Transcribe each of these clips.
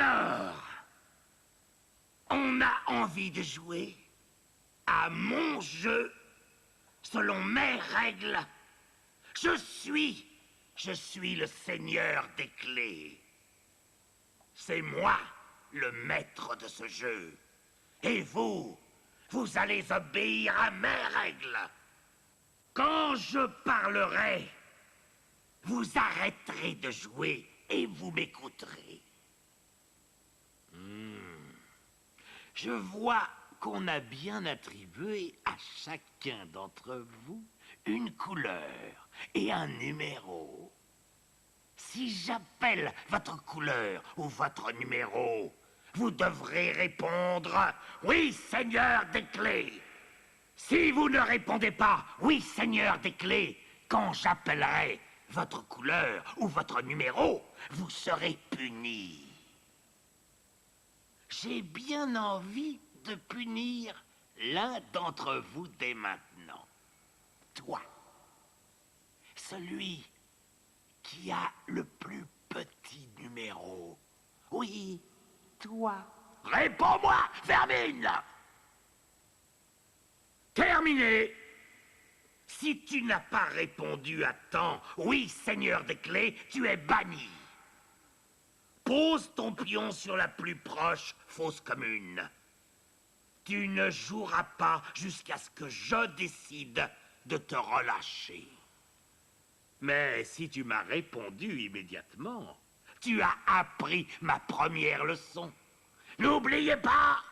Alors, on a envie de jouer à mon jeu selon mes règles. Je suis le seigneur des clés. C'est moi le maître de ce jeu. Et vous allez obéir à mes règles. Quand je parlerai, vous arrêterez de jouer et vous m'écouterez. Je vois qu'on a bien attribué à chacun d'entre vous une couleur et un numéro. Si j'appelle votre couleur ou votre numéro, vous devrez répondre « Oui, Seigneur des clés ». Si vous ne répondez pas « Oui, Seigneur des clés », quand j'appellerai votre couleur ou votre numéro, vous serez puni. J'ai bien envie de punir l'un d'entre vous dès maintenant. Toi. Celui qui a le plus petit numéro. Oui, toi. Réponds-moi, vermine! Terminé! Si tu n'as pas répondu à temps, oui, Seigneur des clés, tu es banni. Pose ton pion sur la plus proche fosse commune. Tu ne joueras pas jusqu'à ce que je décide de te relâcher. Mais si tu m'as répondu immédiatement, tu as appris ma première leçon. N'oubliez pas,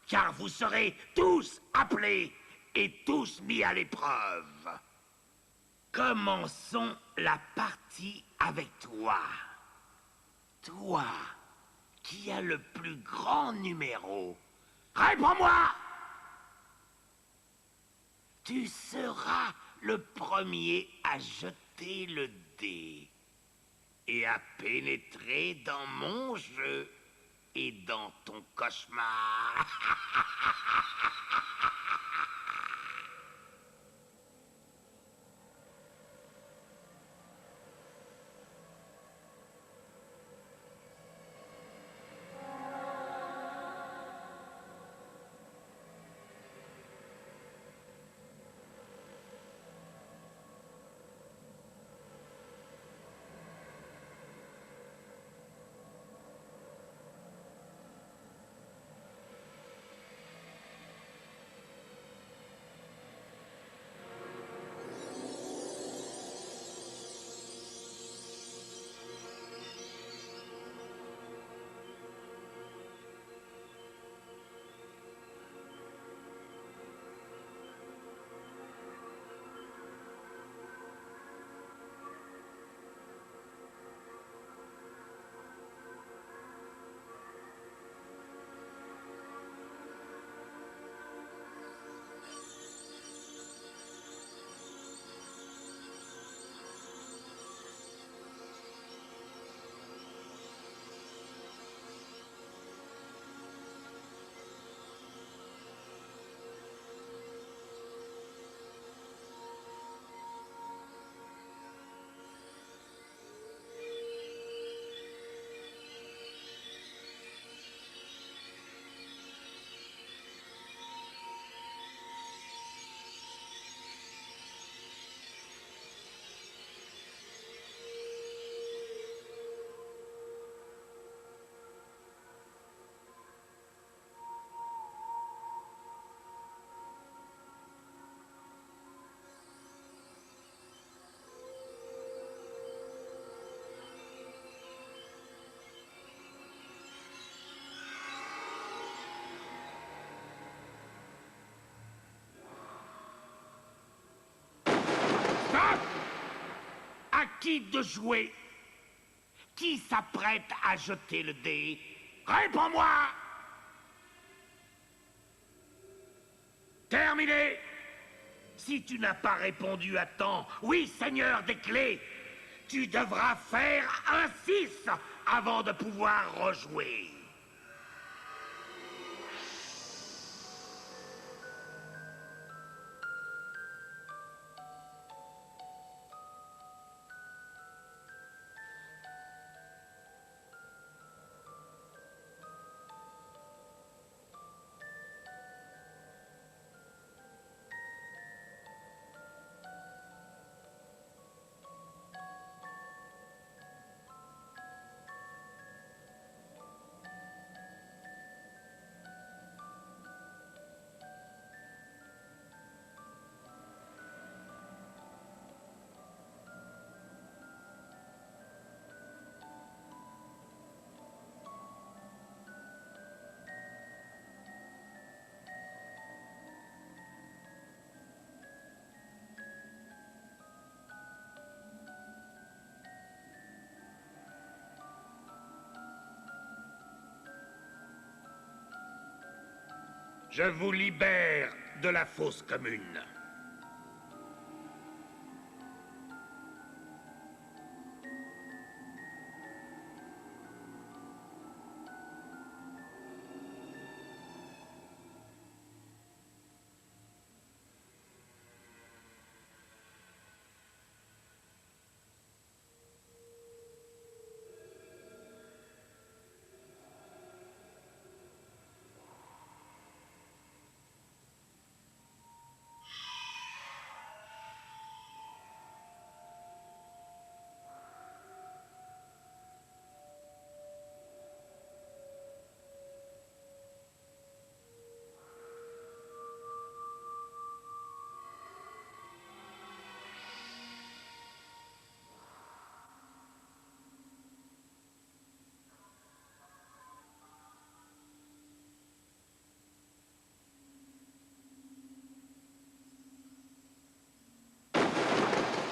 car vous serez tous appelés et tous mis à l'épreuve. Commençons la partie avec toi. Toi, qui as le plus grand numéro, réponds-moi! Tu seras le premier à jeter le dé et à pénétrer dans mon jeu et dans ton cauchemar. À qui de jouer? Qui s'apprête à jeter le dé? Réponds-moi! Terminé! Si tu n'as pas répondu à temps, oui, Seigneur des clés, tu devras faire un 6 avant de pouvoir rejouer. Je vous libère de la fosse commune.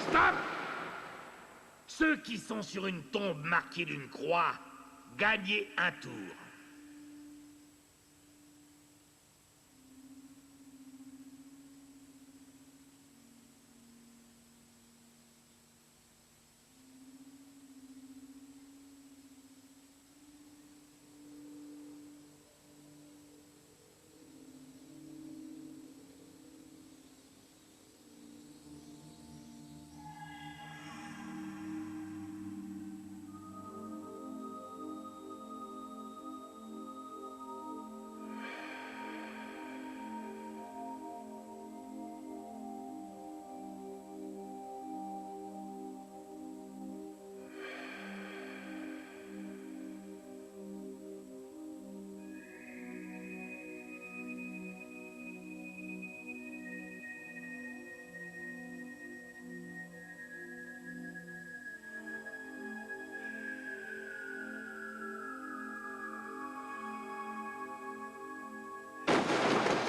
Stop! Ceux qui sont sur une tombe marquée d'une croix, gagnez un tour.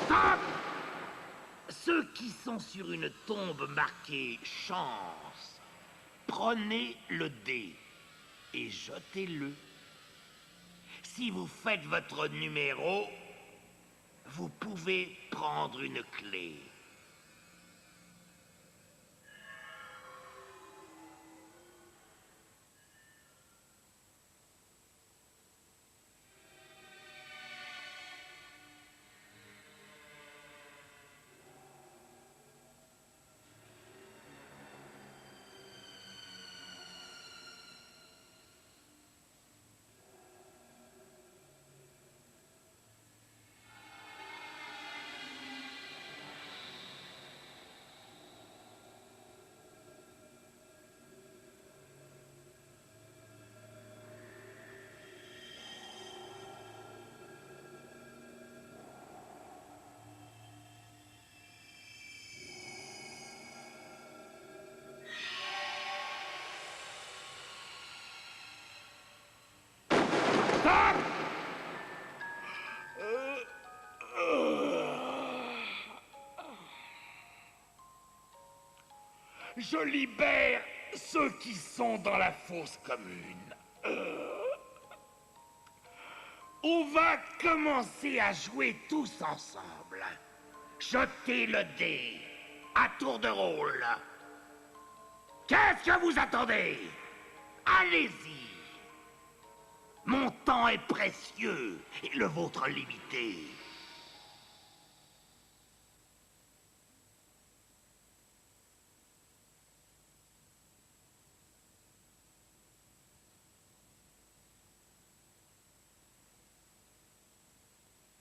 Stop! Ceux qui sont sur une tombe marquée chance, prenez le dé et jetez-le. Si vous faites votre numéro, vous pouvez prendre une clé. Je libère ceux qui sont dans la fosse commune. On va commencer à jouer tous ensemble. Jetez le dé, à tour de rôle. Qu'est-ce que vous attendez? Allez-y. Mon temps est précieux et le vôtre limité.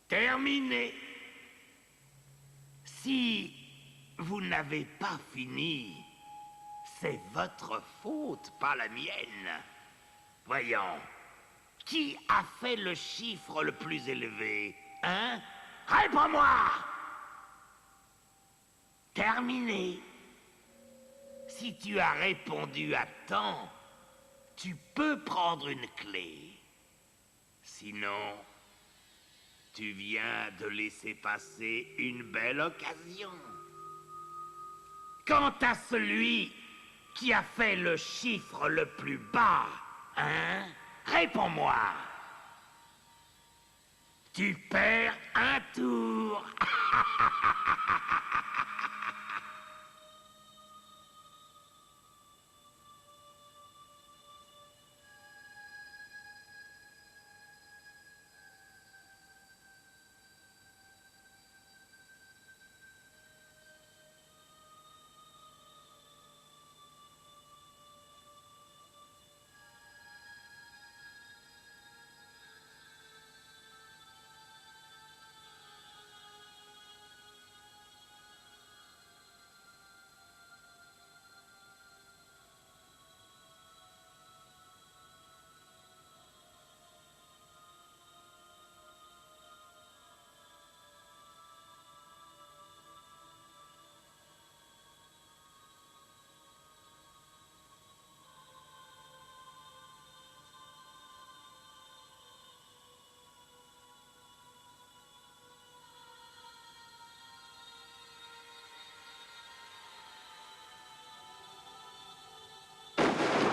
Terminé. Si vous n'avez pas fini, c'est votre faute, pas la mienne. Voyons, qui a fait le chiffre le plus élevé, hein? Réponds-moi! Terminé. Si tu as répondu à temps, tu peux prendre une clé. Sinon, tu viens de laisser passer une belle occasion. Quant à celui qui a fait le chiffre le plus bas, hein? Réponds-moi. Tu perds un tour.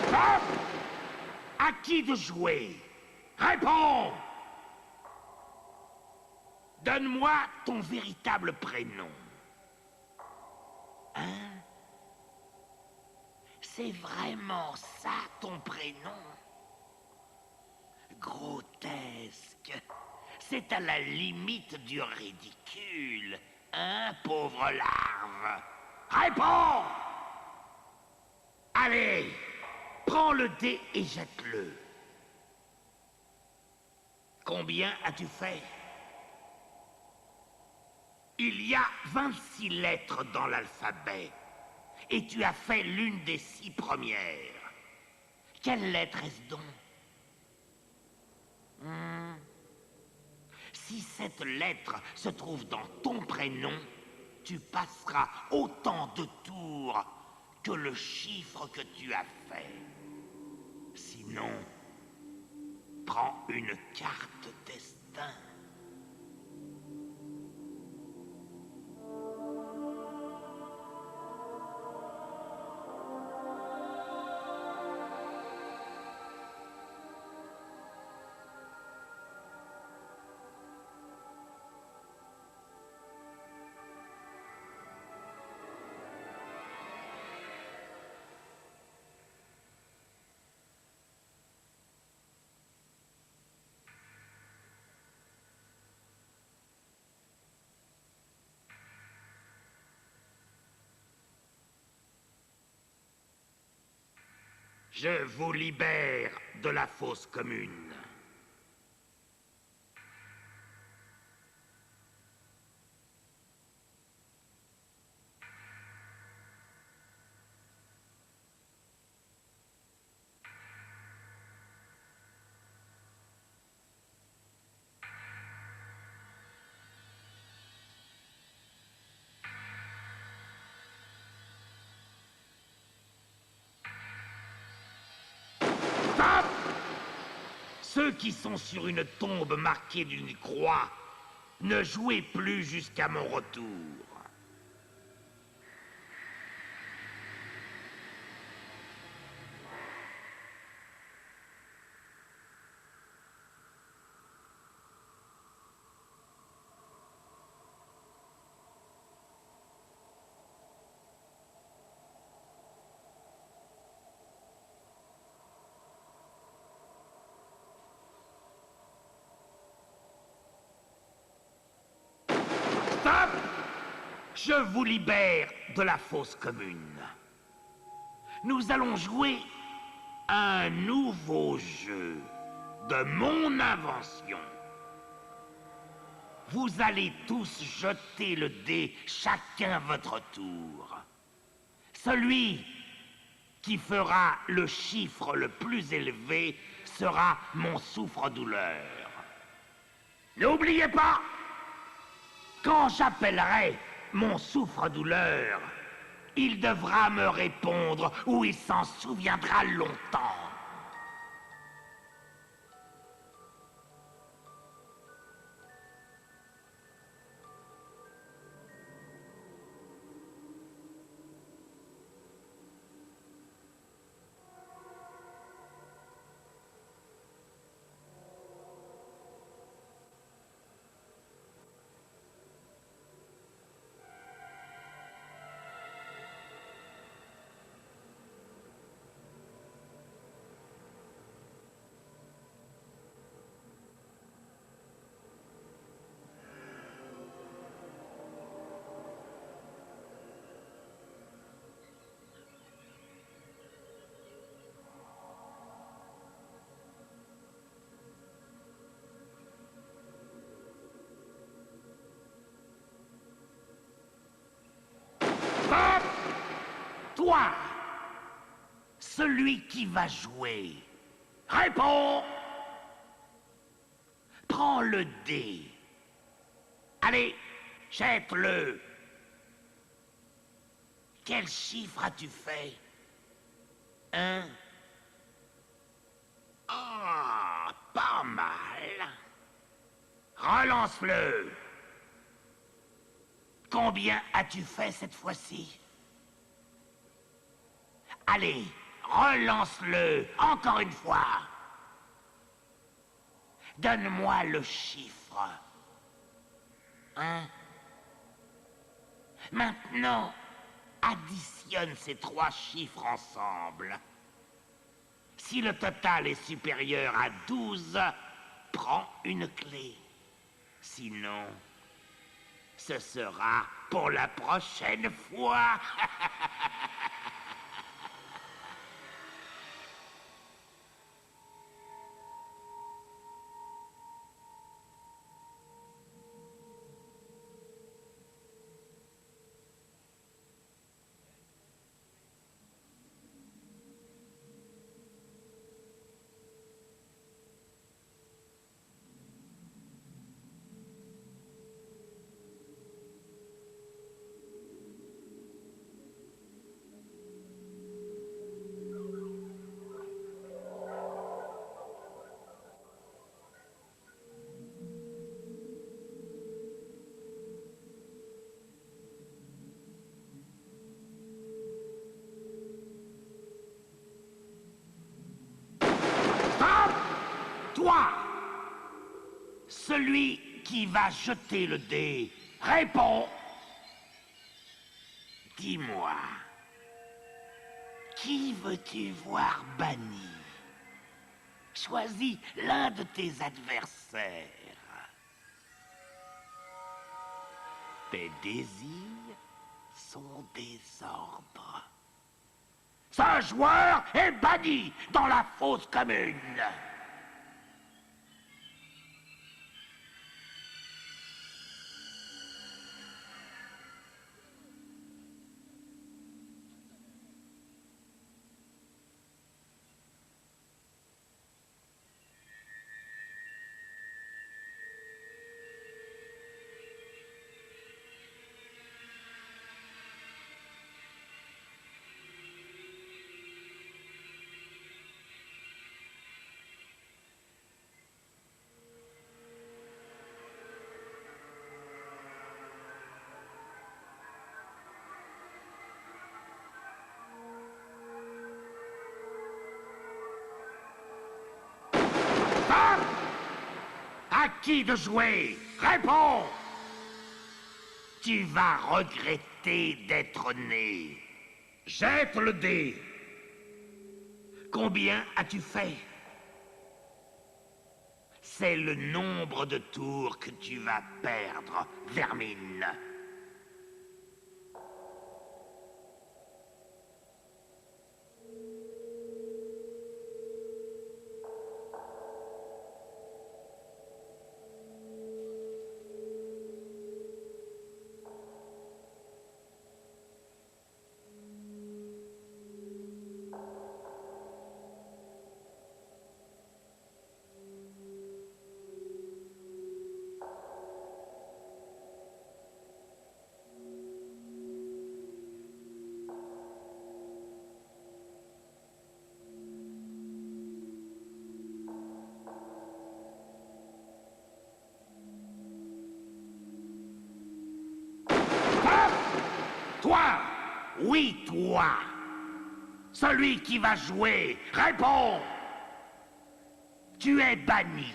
Stop! À qui de jouer? Réponds! Donne-moi ton véritable prénom. Hein? C'est vraiment ça ton prénom? Grotesque. C'est à la limite du ridicule. Hein, pauvre larve? Réponds! Allez! Prends le dé et jette-le. Combien as-tu fait? Il y a 26 lettres dans l'alphabet. Et tu as fait l'une des 6 premières. Quelle lettre est-ce donc? Si cette lettre se trouve dans ton prénom, tu passeras autant de tours que le chiffre que tu as fait. Sinon, prends une carte destin. Je vous libère de la fosse commune. Stop! Ceux qui sont sur une tombe marquée d'une croix, ne jouez plus jusqu'à mon retour. Stop! Je vous libère de la fosse commune. Nous allons jouer à un nouveau jeu de mon invention. Vous allez tous jeter le dé chacun votre tour. Celui qui fera le chiffre le plus élevé sera mon souffre-douleur. N'oubliez pas, quand j'appellerai mon souffre-douleur, il devra me répondre ou il s'en souviendra longtemps. Toi, celui qui va jouer, réponds. Prends le dé. Allez, jette-le. Quel chiffre as-tu fait? 1. Ah, pas mal. Relance-le. Combien as-tu fait cette fois-ci? Allez, relance-le encore une fois. Donne-moi le chiffre. 1. Maintenant, additionne ces 3 chiffres ensemble. Si le total est supérieur à 12, prends une clé. Sinon, ce sera pour la prochaine fois. Toi, celui qui va jeter le dé, réponds. Dis-moi, qui veux-tu voir banni? Choisis l'un de tes adversaires. Tes désirs sont des ordres. Ce joueur est banni dans la fosse commune. À qui de jouer? Réponds! Tu vas regretter d'être né. Jette le dé. Combien as-tu fait? C'est le nombre de tours que tu vas perdre, vermine. Toi! Oui, toi! Celui qui va jouer, réponds! Tu es banni.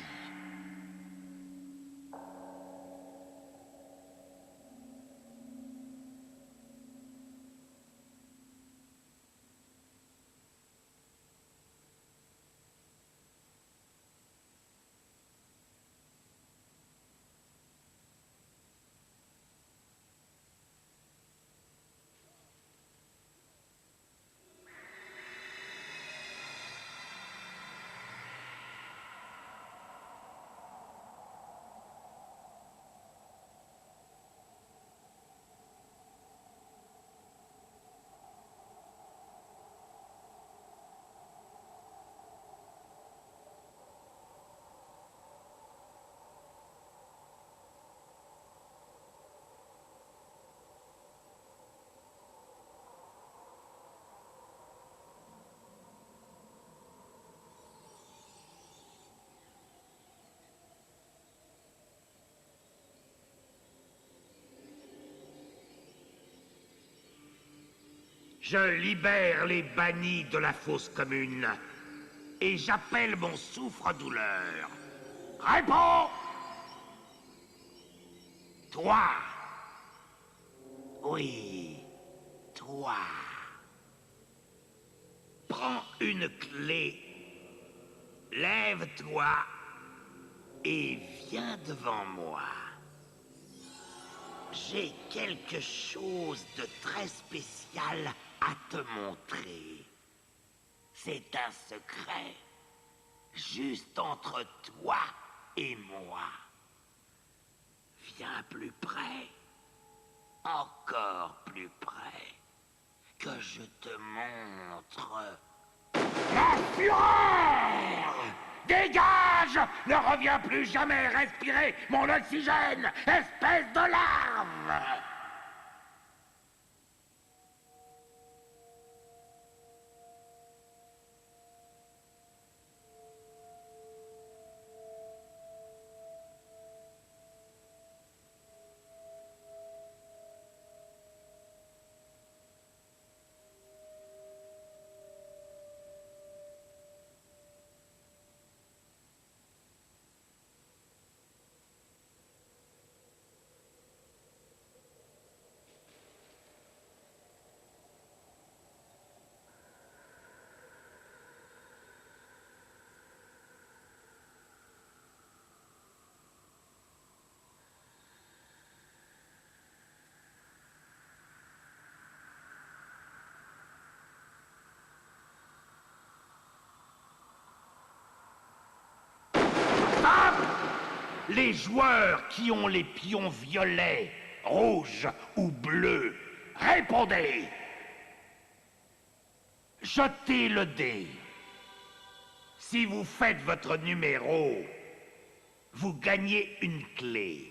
Je libère les bannis de la fosse commune. Et j'appelle mon souffre-douleur. Réponds! Toi! Oui, toi. Prends une clé. Lève-toi et viens devant moi. J'ai quelque chose de très spécial à te montrer. C'est un secret, juste entre toi et moi. Viens plus près, encore plus près, que je te montre la fureur! Dégage! Ne reviens plus jamais respirer mon oxygène, espèce de larve! Les joueurs qui ont les pions violets, rouges ou bleus, répondez! Jetez le dé. Si vous faites votre numéro, vous gagnez une clé.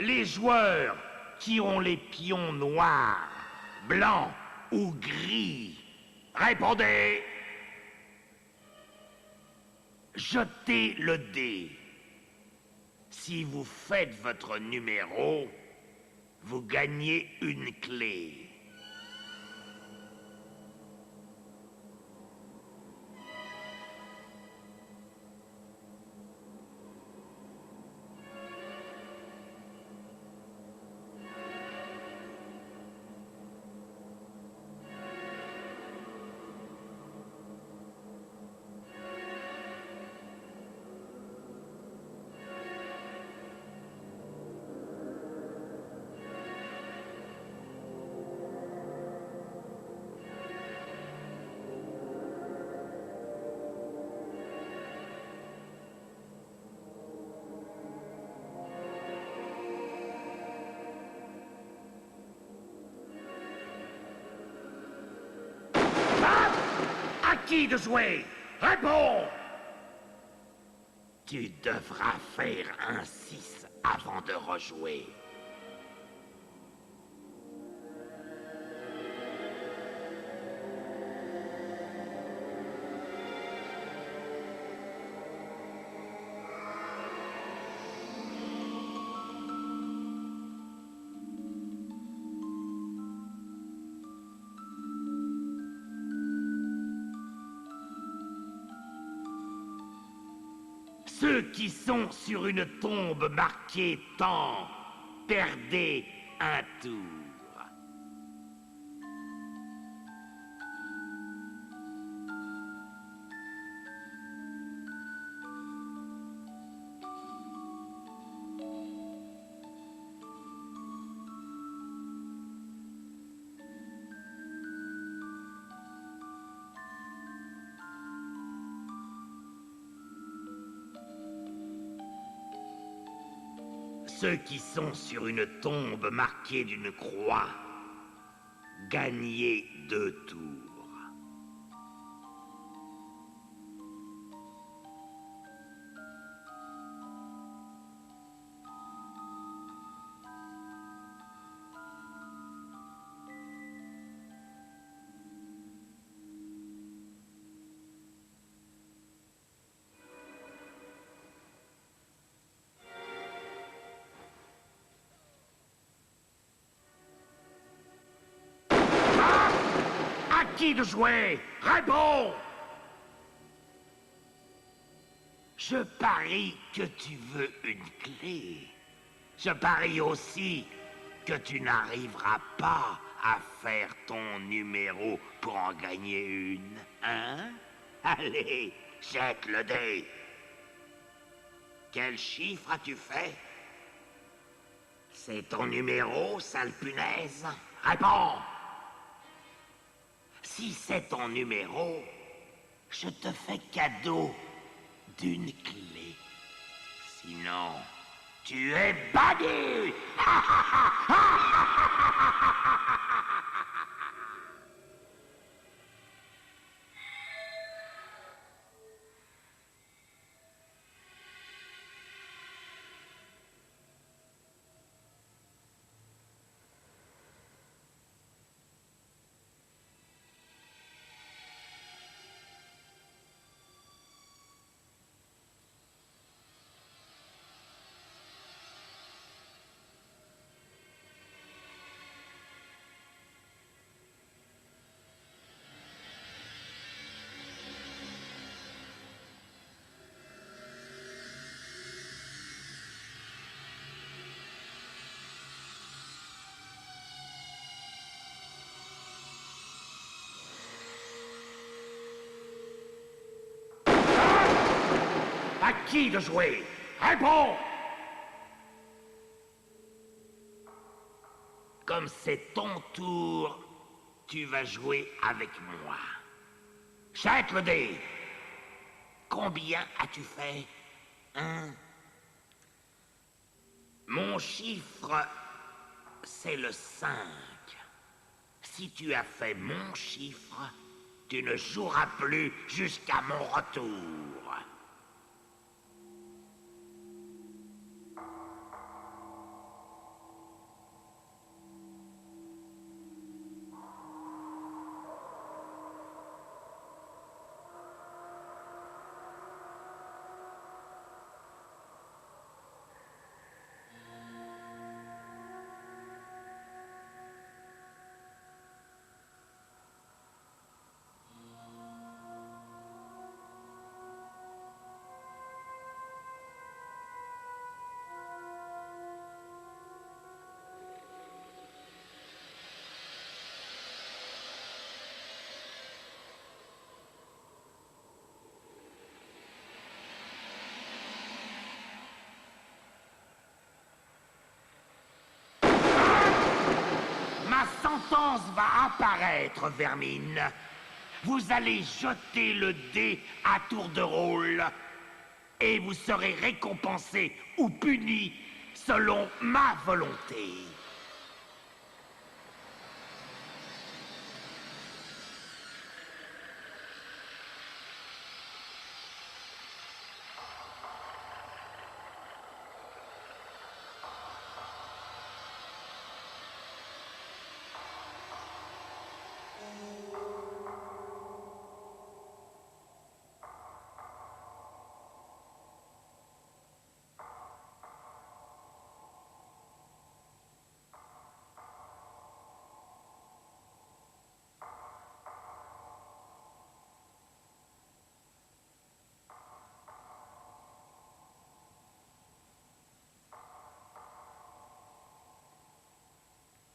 Les joueurs qui ont les pions noirs, blancs ou gris, répondez! Jetez le dé. Si vous faites votre numéro, vous gagnez une clé. À qui de jouer? Réponds! Tu devras faire un 6 avant de rejouer. Ceux qui sont sur une tombe marquée temps, perdez un tour. Ceux qui sont sur une tombe marquée d'une croix, gagnez 2 tours. À qui de jouer? Réponds! Je parie que tu veux une clé. Je parie aussi que tu n'arriveras pas à faire ton numéro pour en gagner une, hein? Allez, jette le dé. Quel chiffre as-tu fait? C'est ton numéro, sale punaise? Réponds! Si c'est ton numéro, je te fais cadeau d'une clé. Sinon, tu es banni! À qui de jouer? Réponds! Comme c'est ton tour, tu vas jouer avec moi. Jette le dé. Combien as-tu fait? Mon chiffre, c'est le 5. Si tu as fait mon chiffre, tu ne joueras plus jusqu'à mon retour. Ma sentence va apparaître, vermine. Vous allez jeter le dé à tour de rôle. Et vous serez récompensé ou puni selon ma volonté.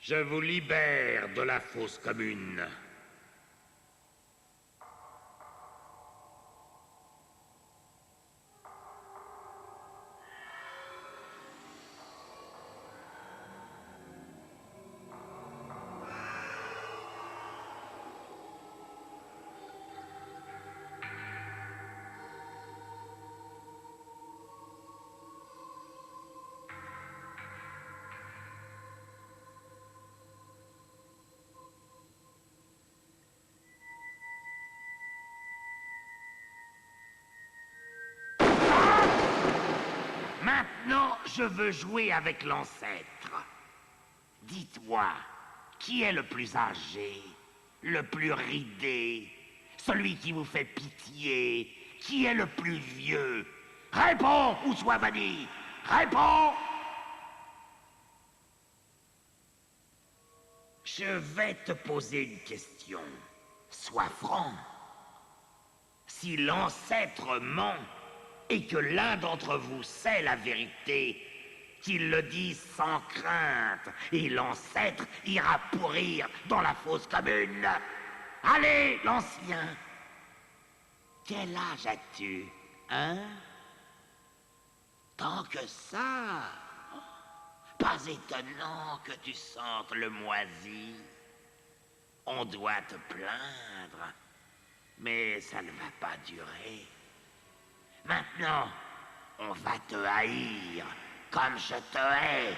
Je vous libère de la fosse commune. Maintenant, je veux jouer avec l'ancêtre. Dites-moi, qui est le plus âgé, le plus ridé, celui qui vous fait pitié, qui est le plus vieux? Réponds ou sois banni! Réponds! Je vais te poser une question. Sois franc. Si l'ancêtre ment et que l'un d'entre vous sait la vérité, qu'il le dise sans crainte, et l'ancêtre ira pourrir dans la fosse commune. Allez, l'ancien. Quel âge as-tu, hein? Tant que ça. Pas étonnant que tu sentes le moisi. On doit te plaindre. Mais ça ne va pas durer. Maintenant, on va te haïr, comme je te hais.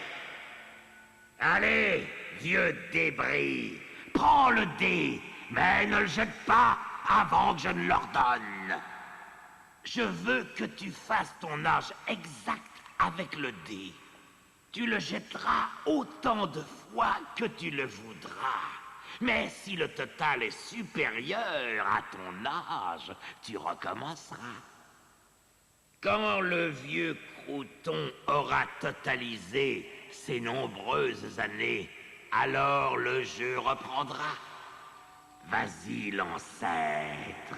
Allez, vieux débris, prends le dé, mais ne le jette pas avant que je ne l'ordonne. Je veux que tu fasses ton âge exact avec le dé. Tu le jetteras autant de fois que tu le voudras. Mais si le total est supérieur à ton âge, tu recommenceras. Quand le vieux crouton aura totalisé ses nombreuses années, alors le jeu reprendra. Vas-y, l'ancêtre.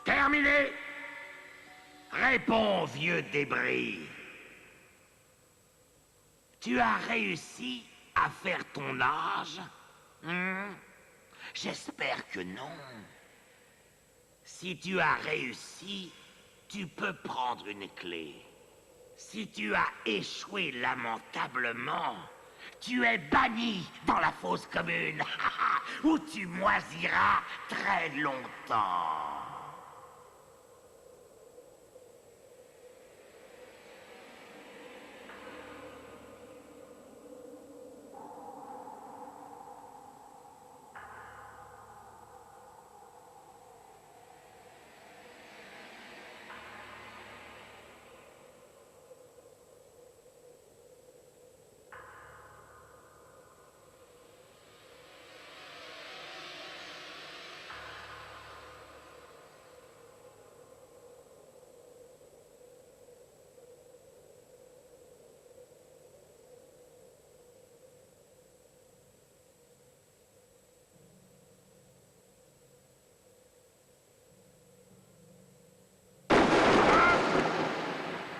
Terminé. Réponds, vieux débris. Tu as réussi à faire ton âge? J'espère que non. Si tu as réussi, tu peux prendre une clé. Si tu as échoué lamentablement, tu es banni dans la fosse commune, où tu moisiras très longtemps.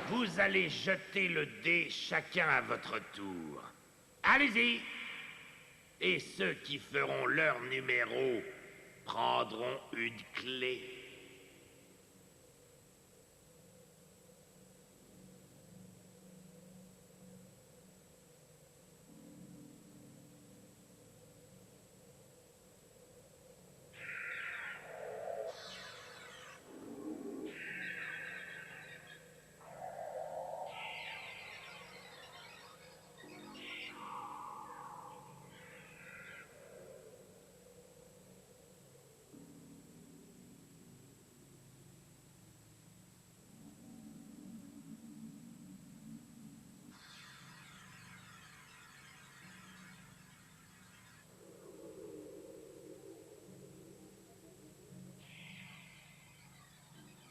Vous allez jeter le dé chacun à votre tour. Allez-y! Et ceux qui feront leur numéro prendront une clé.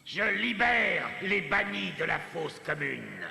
Je libère les bannis de la fosse commune.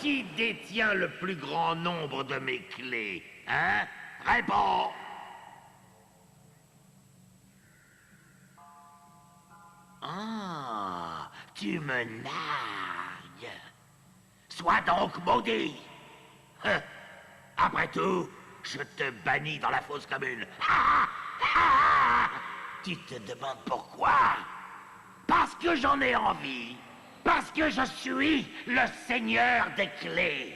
Qui détient le plus grand nombre de mes clés? Hein? Réponds! Ah, tu me nargues. Sois donc maudit. Hein. Après tout, je te bannis dans la fosse commune. Tu te demandes pourquoi? Parce que j'en ai envie. Parce que je suis le seigneur des clés.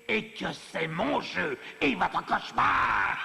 Et que c'est mon jeu et votre cauchemar.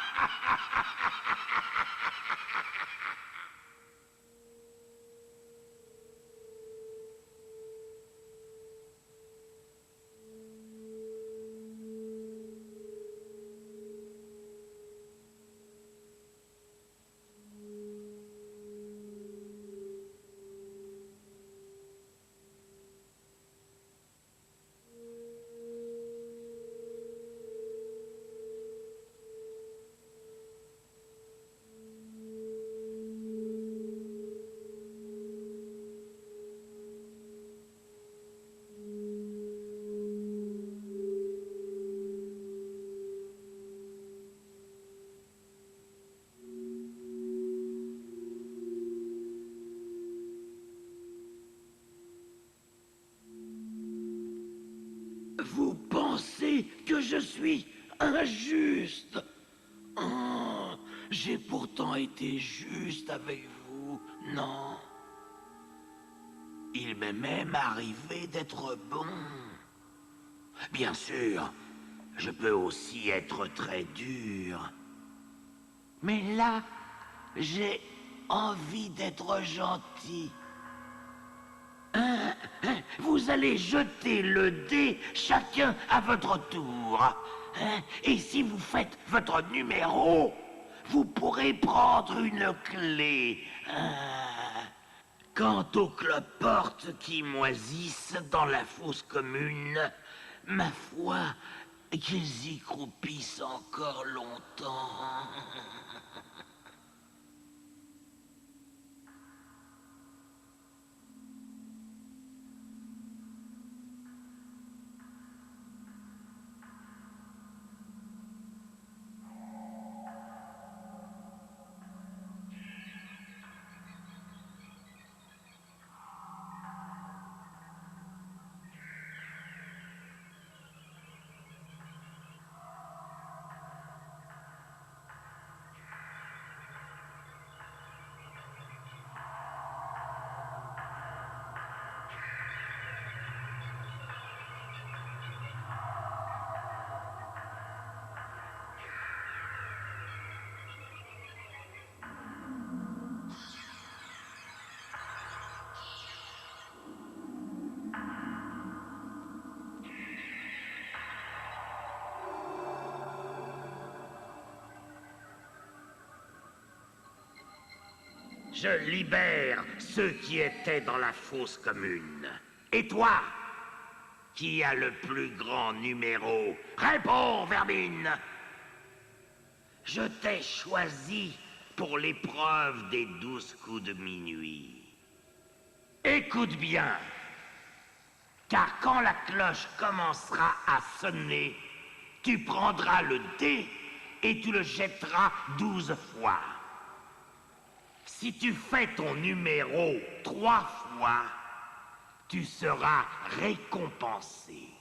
Vous pensez que je suis injuste? Oh, j'ai pourtant été juste avec vous, non? Il m'est même arrivé d'être bon. Bien sûr, je peux aussi être très dur. Mais là, j'ai envie d'être gentil. Vous allez jeter le dé chacun à votre tour. Et si vous faites votre numéro, vous pourrez prendre une clé. Quant aux cloportes qui moisissent dans la fosse commune, ma foi, qu'ils y croupissent encore longtemps. Je libère ceux qui étaient dans la fosse commune. Et toi, qui a le plus grand numéro? Réponds, vermine! Je t'ai choisi pour l'épreuve des 12 coups de minuit. Écoute bien, car quand la cloche commencera à sonner, tu prendras le dé et tu le jetteras 12 fois. Si tu fais ton numéro 3 fois, tu seras récompensé.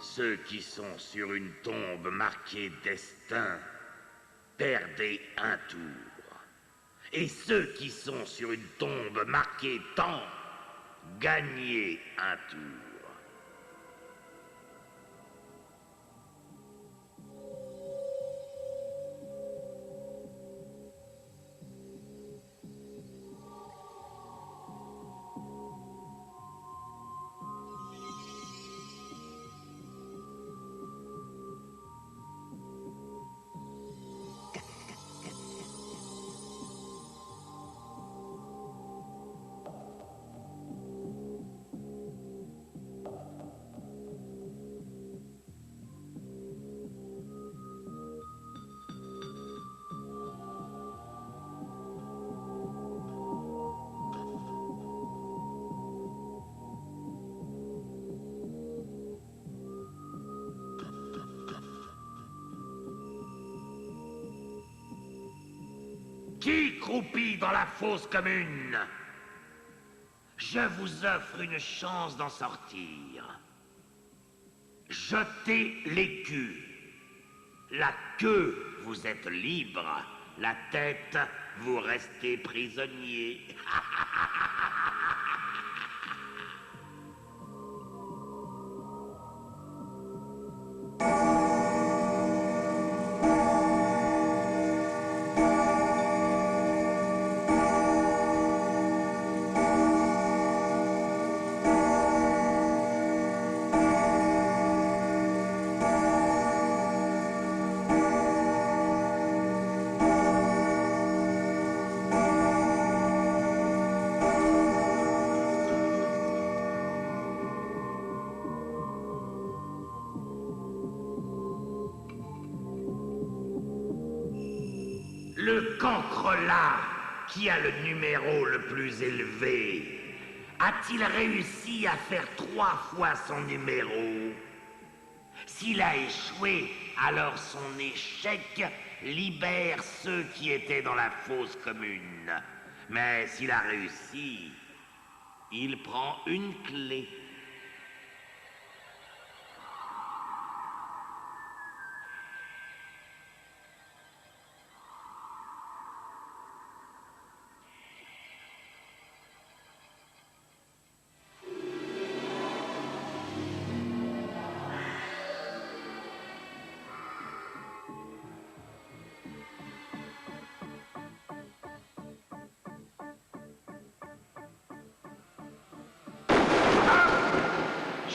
Ceux qui sont sur une tombe marquée destin, perdez un tour. Et ceux qui sont sur une tombe marquée temps, gagnez un tour. Qui croupit dans la fosse commune? Je vous offre une chance d'en sortir. Jetez l'écu. La queue, vous êtes libre. La tête, vous restez prisonnier. Le cancrelat, qui a le numéro le plus élevé, a-t-il réussi à faire 3 fois son numéro? S'il a échoué, alors son échec libère ceux qui étaient dans la fosse commune. Mais s'il a réussi, il prend une clé.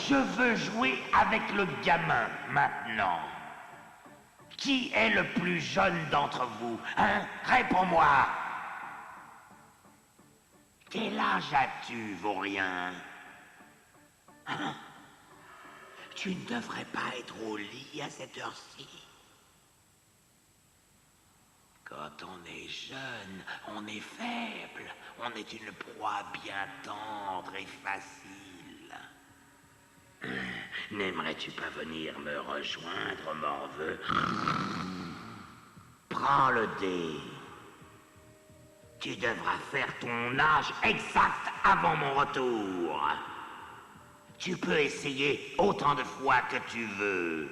Je veux jouer avec le gamin, maintenant. Qui est le plus jeune d'entre vous, hein? Réponds-moi. Quel âge as-tu, vaurien? Hein? Tu ne devrais pas être au lit à cette heure-ci. Quand on est jeune, on est faible. On est une proie bien tendre et facile. N'aimerais-tu pas venir me rejoindre, morveux? Prends le dé. Tu devras faire ton âge exact avant mon retour. Tu peux essayer autant de fois que tu veux.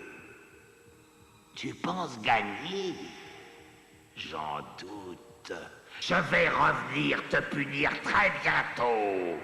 Tu penses gagner? J'en doute. Je vais revenir te punir très bientôt.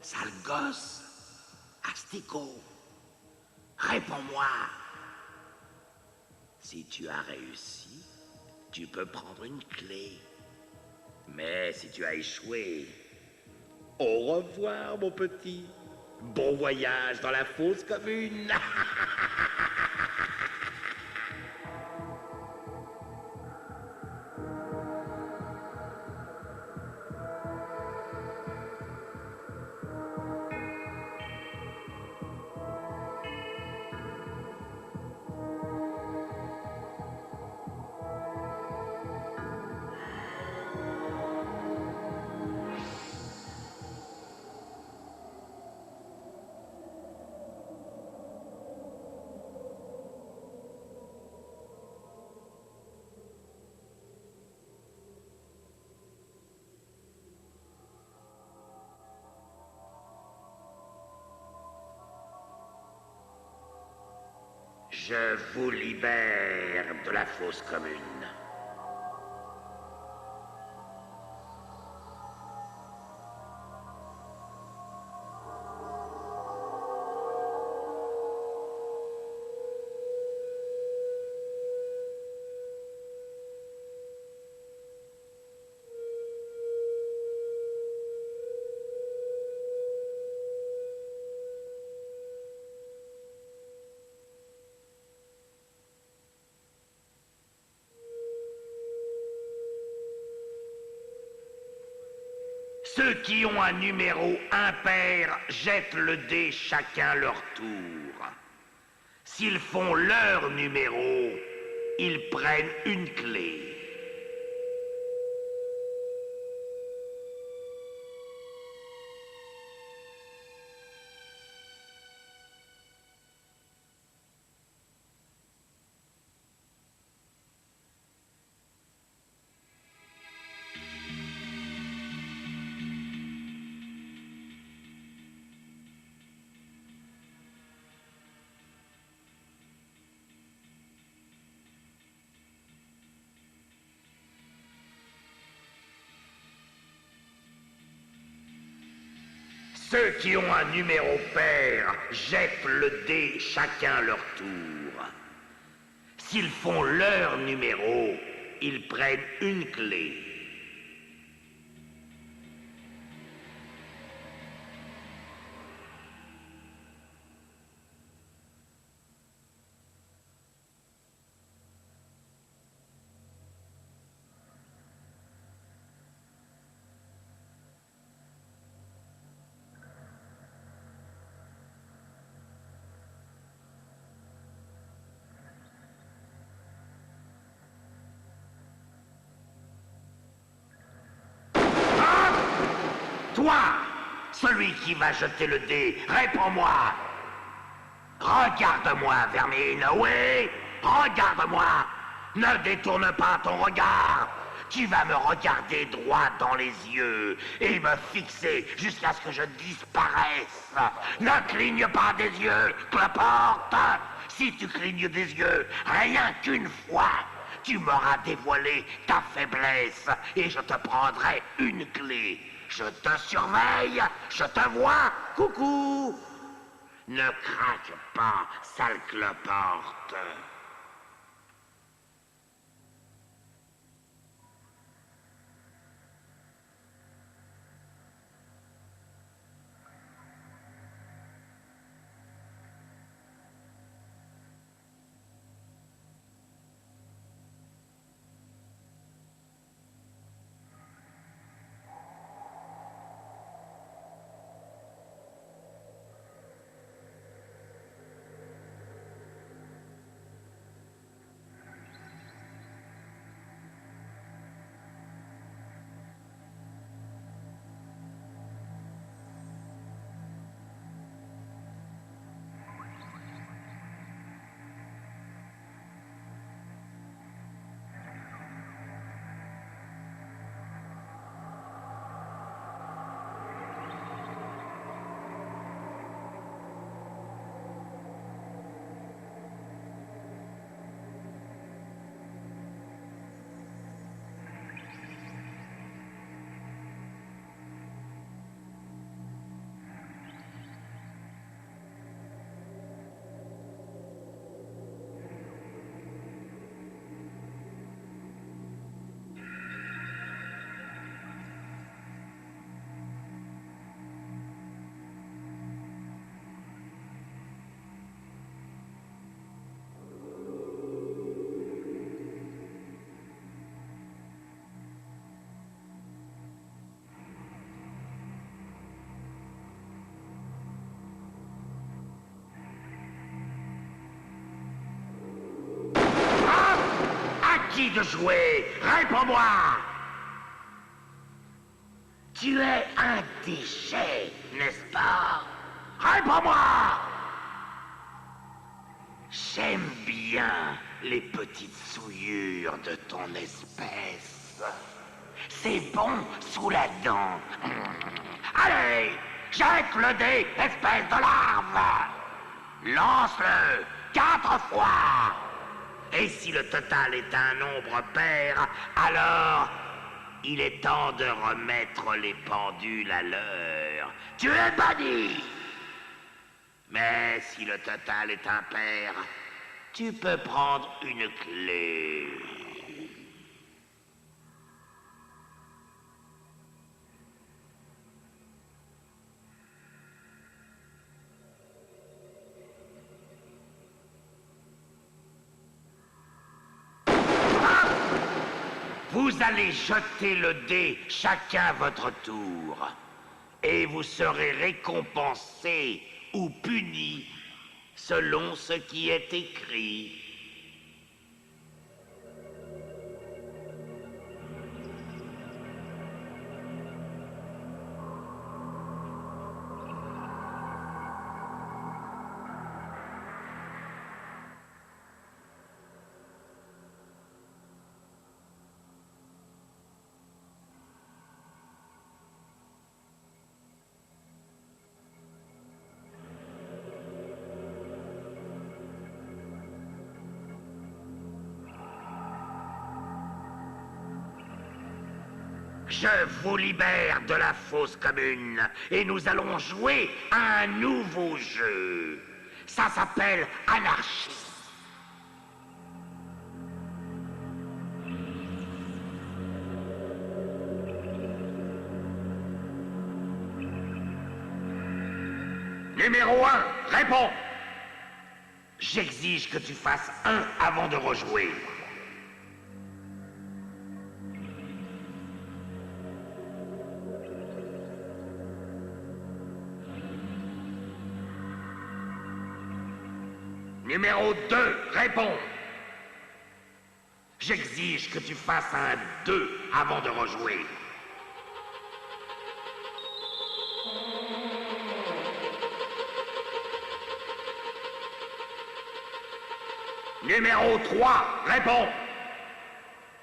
Sale gosse, asticot, réponds-moi. Si tu as réussi, tu peux prendre une clé. Mais si tu as échoué, au revoir, mon petit. Bon voyage dans la fosse commune. Je vous libère de la fosse commune. Ceux qui ont un numéro impair jettent le dé chacun leur tour. S'ils font leur numéro, ils prennent une clé. Ceux qui ont un numéro pair jettent le dé chacun leur tour. S'ils font leur numéro, ils prennent une clé. Toi, celui qui va jeter le dé, réponds-moi. Regarde-moi, Vermine, oui, regarde-moi. Ne détourne pas ton regard. Tu vas me regarder droit dans les yeux et me fixer jusqu'à ce que je disparaisse. Ne cligne pas des yeux, cloporte. Si tu clignes des yeux, rien qu'une fois, tu m'auras dévoilé ta faiblesse et je te prendrai une clé. Je te surveille, je te vois, coucou. Ne craque pas, sale cloporte. Qui de jouer? Réponds-moi! Tu es un déchet, n'est-ce pas? Réponds-moi! J'aime bien les petites souillures de ton espèce. C'est bon sous la dent. Allez, jette le dé, espèce de larve! Lance-le! 4 fois. Et si le total est un nombre pair, alors il est temps de remettre les pendules à l'heure. Tu es banni. Mais si le total est impair, tu peux prendre une clé. Vous allez jeter le dé chacun votre tour. Et vous serez récompensé ou puni selon ce qui est écrit. Je vous libère de la fosse commune et nous allons jouer à un nouveau jeu. Ça s'appelle Anarchie. Numéro 1, réponds. J'exige que tu fasses 1 avant de rejouer. Numéro 2, réponds. J'exige que tu fasses un 2 avant de rejouer. Numéro 3, réponds.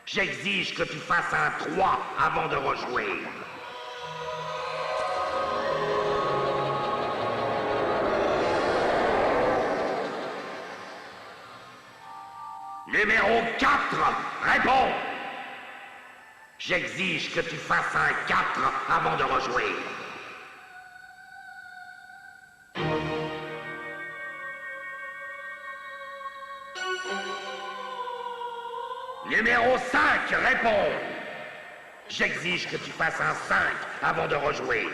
J'exige que tu fasses un 3 avant de rejouer. Numéro 4, réponds. J'exige que tu fasses un 4 avant de rejouer. Numéro 5, réponds. J'exige que tu fasses un 5 avant de rejouer.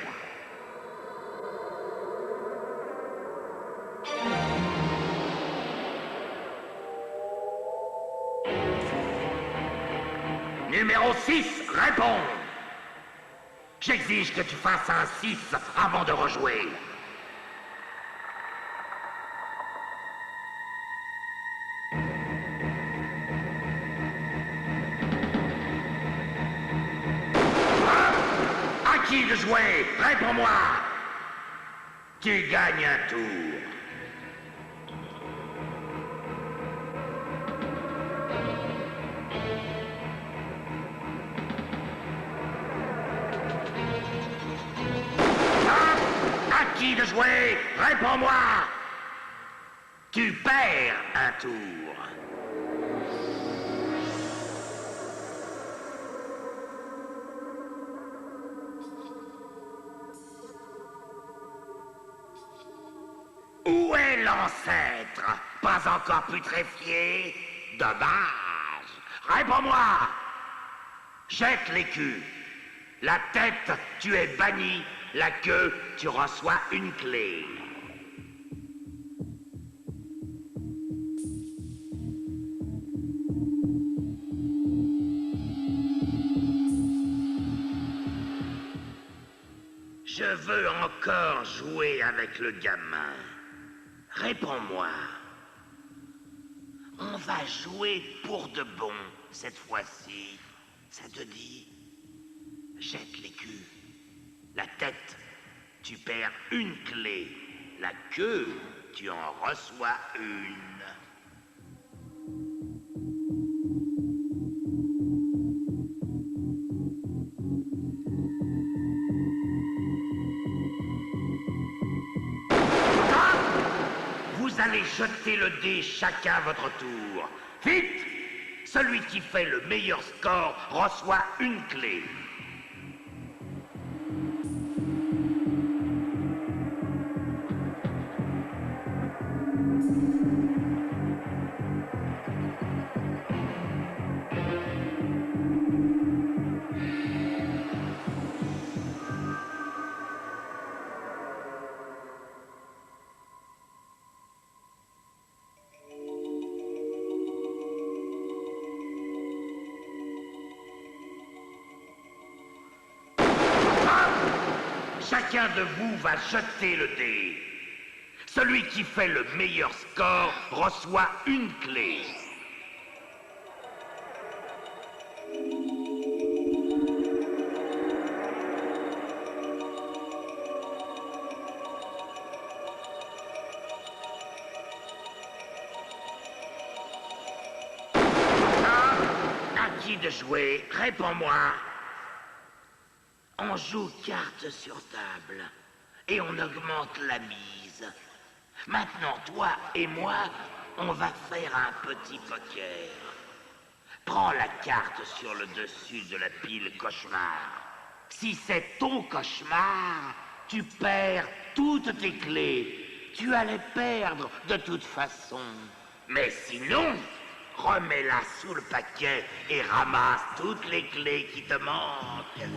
Numéro 6, réponds. J'exige que tu fasses un 6 avant de rejouer. À qui de jouer? Réponds-moi. Tu gagnes un tour. À qui de jouer? Réponds-moi. Tu perds un tour. Où est l'ancêtre? Pas encore putréfié? Dommage. Réponds-moi. Jette l'écu. La tête, tu es banni. La queue, tu reçois une clé. Je veux encore jouer avec le gamin. Réponds-moi. On va jouer pour de bon cette fois-ci. Ça te dit? Jette l'écu. La tête, tu perds une clé. La queue, tu en reçois une. Vous Vous allez jeter le dé chacun votre tour. Vite! Celui qui fait le meilleur score reçoit une clé. Chacun de vous va jeter le dé. Celui qui fait le meilleur score reçoit une clé. À qui de jouer? Réponds-moi. On joue carte sur table et on augmente la mise. Maintenant, toi et moi, on va faire un petit poker. Prends la carte sur le dessus de la pile cauchemar. Si c'est ton cauchemar, tu perds toutes tes clés. Tu allais perdre de toute façon. Mais sinon, remets-la sous le paquet et ramasse toutes les clés qui te manquent.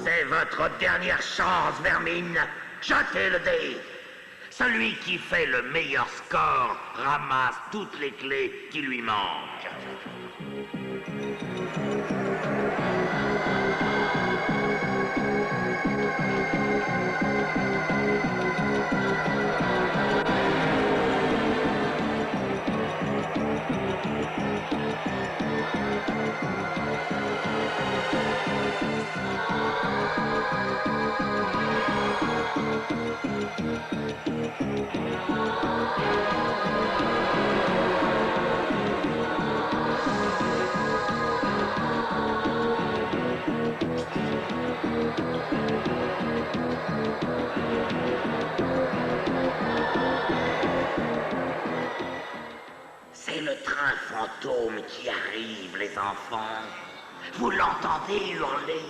C'est votre dernière chance, Vermine. Jetez le dé. Celui qui fait le meilleur score ramasse toutes les clés qui lui manquent. C'est le train fantôme qui arrive, les enfants. Vous l'entendez hurler?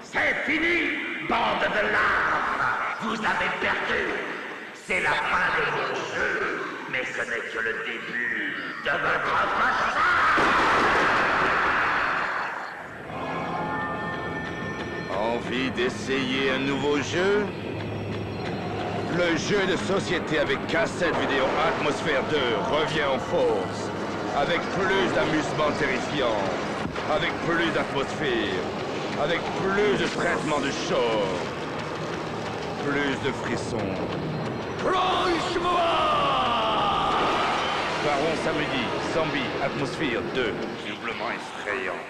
C'est fini, bande de larves. Vous avez perdu. C'est la fin de vos jeux, mais ce n'est que le début de votre cauchemar. Envie d'essayer un nouveau jeu? Le jeu de société avec cassette vidéo Atmosphère 2 revient en force, avec plus d'amusement terrifiant, avec plus d'atmosphère, avec plus de traitement de choc, plus de frissons. Franchement! Baron samedi, Zombie Atmosphère 2, doublement effrayant.